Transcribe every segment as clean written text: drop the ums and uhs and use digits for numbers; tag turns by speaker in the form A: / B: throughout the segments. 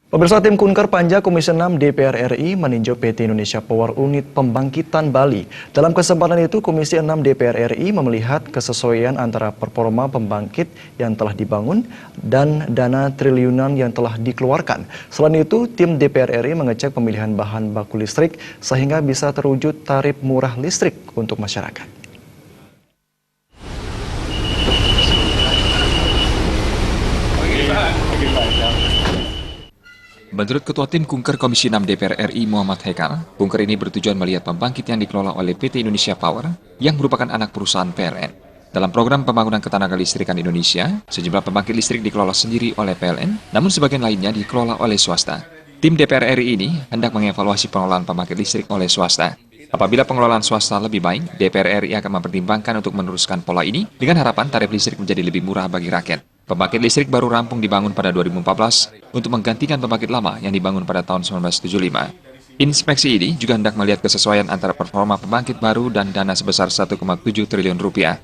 A: Pemirsa, tim Kunker Panja Komisi 6 DPR RI meninjau PT Indonesia Power Unit Pembangkitan Bali. Dalam kesempatan itu, Komisi 6 DPR RI melihat kesesuaian antara performa pembangkit yang telah dibangun dan dana triliunan yang telah dikeluarkan. Selain itu, tim DPR RI mengecek pemilihan bahan baku listrik sehingga bisa terwujud tarif murah listrik untuk masyarakat.
B: Menurut Ketua Tim Kunker Komisi 6 DPR RI Muhammad Haikal, Kunker ini bertujuan melihat pembangkit yang dikelola oleh PT Indonesia Power yang merupakan anak perusahaan PLN. Dalam program pembangunan ketenaga listrikan Indonesia, sejumlah pembangkit listrik dikelola sendiri oleh PLN, namun sebagian lainnya dikelola oleh swasta. Tim DPR RI ini hendak mengevaluasi pengelolaan pembangkit listrik oleh swasta. Apabila pengelolaan swasta lebih baik, DPR RI akan mempertimbangkan untuk meneruskan pola ini dengan harapan tarif listrik menjadi lebih murah bagi rakyat. Pembangkit listrik baru rampung dibangun pada 2014 untuk menggantikan pembangkit lama yang dibangun pada tahun 1975. Inspeksi ini juga hendak melihat kesesuaian antara performa pembangkit baru dan dana sebesar 1,7 triliun rupiah.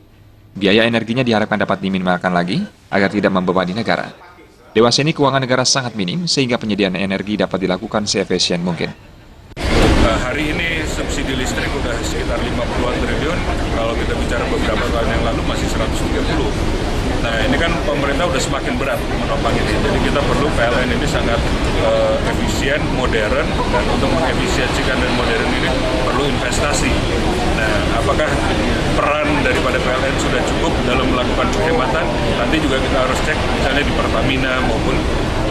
B: Biaya energinya diharapkan dapat diminimalkan lagi agar tidak membebani negara. Dewasa ini keuangan negara sangat minim sehingga penyediaan energi dapat dilakukan seefisien mungkin.
C: Hari ini subsidi listrik udah sekitar 50-an triliun, kalau kita bicara beberapa tahun yang lalu masih 130. Nah ini kan pemerintah udah semakin berat menopang ini, jadi kita perlu PLN ini sangat efisien, modern, dan untuk mengefisiensikan dan modern ini perlu investasi. Nah apakah peran daripada PLN sudah cukup dalam melakukan penghematan? Nanti juga kita harus cek misalnya di Pertamina maupun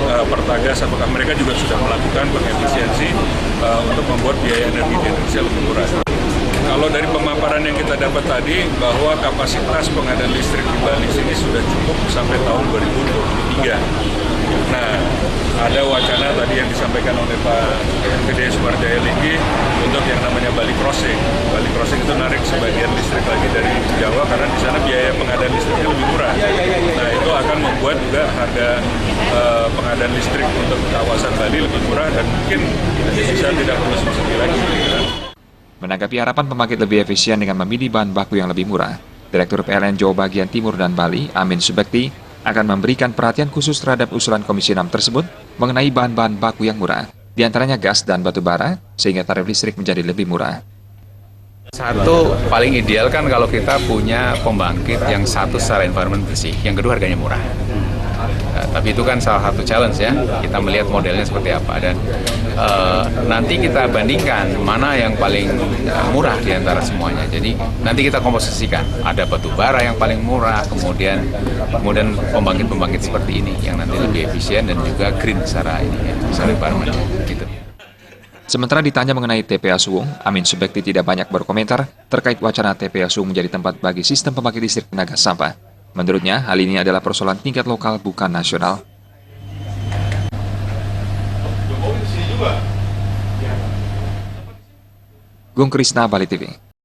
C: Pertagas, apakah mereka juga sudah melakukan pengefisiensi untuk membuat biaya energi di Indonesia lebih murah. Kalau dari pemaparan yang kita dapat tadi, bahwa kapasitas pengadaan listrik di Bali sini sudah cukup sampai tahun 2023. Nah, ada wacana tadi yang disampaikan oleh Pak Gede Sumarjaya Linggi untuk yang namanya Bali Crossing. Bali Crossing itu narik sebagian listrik lagi dari Jawa karena di sana biaya pengadaan listriknya lebih murah. Nah, itu akan membuat juga harga pengadaan listrik untuk kawasan Bali lebih murah dan mungkin bisa tidak perlu subsidi lagi.
B: Menanggapi harapan pembangkit lebih efisien dengan memilih bahan baku yang lebih murah, Direktur PLN Jawa Bagian Timur dan Bali, Amin Subekti, akan memberikan perhatian khusus terhadap usulan Komisi 6 tersebut mengenai bahan-bahan baku yang murah, diantaranya gas dan batu bara, sehingga tarif listrik menjadi lebih murah.
D: Satu, paling ideal kan kalau kita punya pembangkit yang satu secara environment bersih, yang kedua harganya murah. Tapi itu kan salah satu challenge ya, kita melihat modelnya seperti apa dan nanti kita bandingkan mana yang paling murah di antara semuanya. Jadi nanti kita komposisikan, ada batu bara yang paling murah, kemudian pembangkit-pembangkit seperti ini yang nanti lebih efisien dan juga green secara ini ya, secara environment gitu.
B: Sementara ditanya mengenai TPA Suwung, Amin Subekti tidak banyak berkomentar terkait wacana TPA Suwung menjadi tempat bagi sistem pembangkit listrik tenaga sampah. Menurutnya, hal ini adalah persoalan tingkat lokal bukan nasional. Gung Krisna, Bali TV.